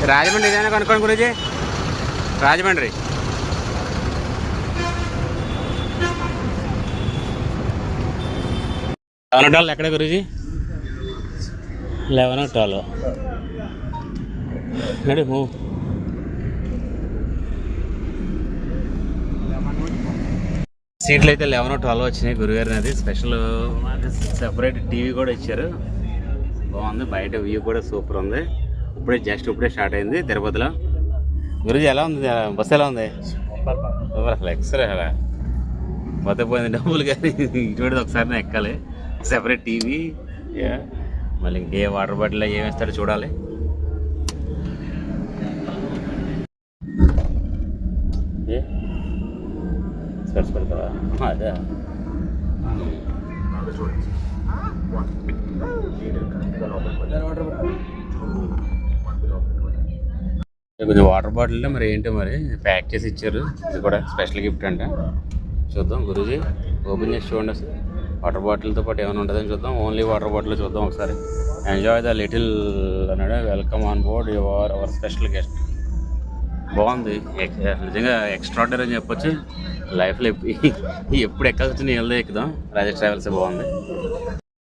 రాజమండ్రి ఏదైనా కనుక్కోండి గురూజీ. రాజమండ్రి $11 ఎక్కడ గురూజీ? 11 నడి మూవ్. సీట్లు అయితే 11-12 వచ్చినాయి. గురుగారిని అది స్పెషల్ సెపరేట్ టీవీ కూడా ఇచ్చారు. బాగుంది. బయట వ్యూ కూడా సూపర్ ఉంది. ఇప్పుడే స్టార్ట్ అయింది తిరుపతిలో. గురూజీ ఎలా ఉంది బస్సు? ఎలా ఉంది? అసలు ఎక్స్రే అలా పోతే డబ్బులు కానీ ఇటువంటి ఒకసారి ఎక్కాలి. సెపరేట్ టీవీ, మళ్ళీ ఇంకే వాటర్ బాటిల్ ఏమి వేస్తాడో చూడాలి. స్పెట్స్ పెడతావా? అదే కొంచెం వాటర్ బాటిల్ మరి ఏంటో మరి ప్యాక్ చేసి ఇచ్చారు. ఇది కూడా స్పెషల్ గిఫ్ట్ అంట. చూద్దాం గురూజీ ఓపెన్ చేసి చూడండి. అసలు వాటర్ బాటిల్తో పాటు ఏమైనా ఉంటుందని చూద్దాం. ఓన్లీ వాటర్ బాటిల్ చూద్దాం ఒకసారి. ఎంజాయ్ ద లిటిల్ అన్నాడు. Welcome on board your hour special guest. బాగుంది. నిజంగా ఎక్స్ట్రాడనరీ అని చెప్పొచ్చు. లైఫ్లో ఎప్పుడు ఎక్కాల్సి నీళ్ళదే ఎక్కుదాం. రాజేష్ ట్రావెల్స్ బాగుంది.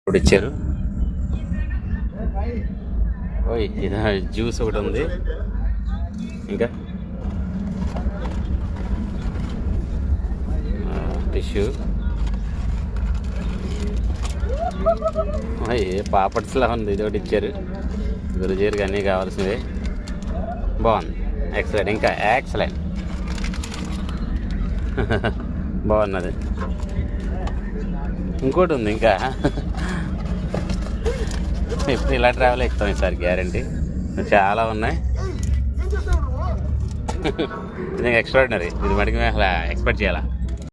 ఇప్పుడు ఇచ్చారు. ఓయ్ ఇది జ్యూస్ ఒకటి ఉంది. ఇంకా టిష్యూ, పాపడ్స్లా ఉంది. ఇది ఒకటి ఇచ్చారు. గురుజీరికి అన్నీ కావాల్సినవి. బాగుంది. ఎక్సలెంట్. ఇంకా ఎక్సలెంట్. బాగున్నది. ఇంకోటి ఉంది ఇంకా. ఇప్పుడు ఇలా ట్రావెల్ ఎక్కుతాం ఈసారి గ్యారంటీ. చాలా ఉన్నాయి. నిజంగా ఎక్స్ట్రాడినరీ. ఇది మటుకు మేము అసలు ఎక్స్పెక్ట్ చేయాలా.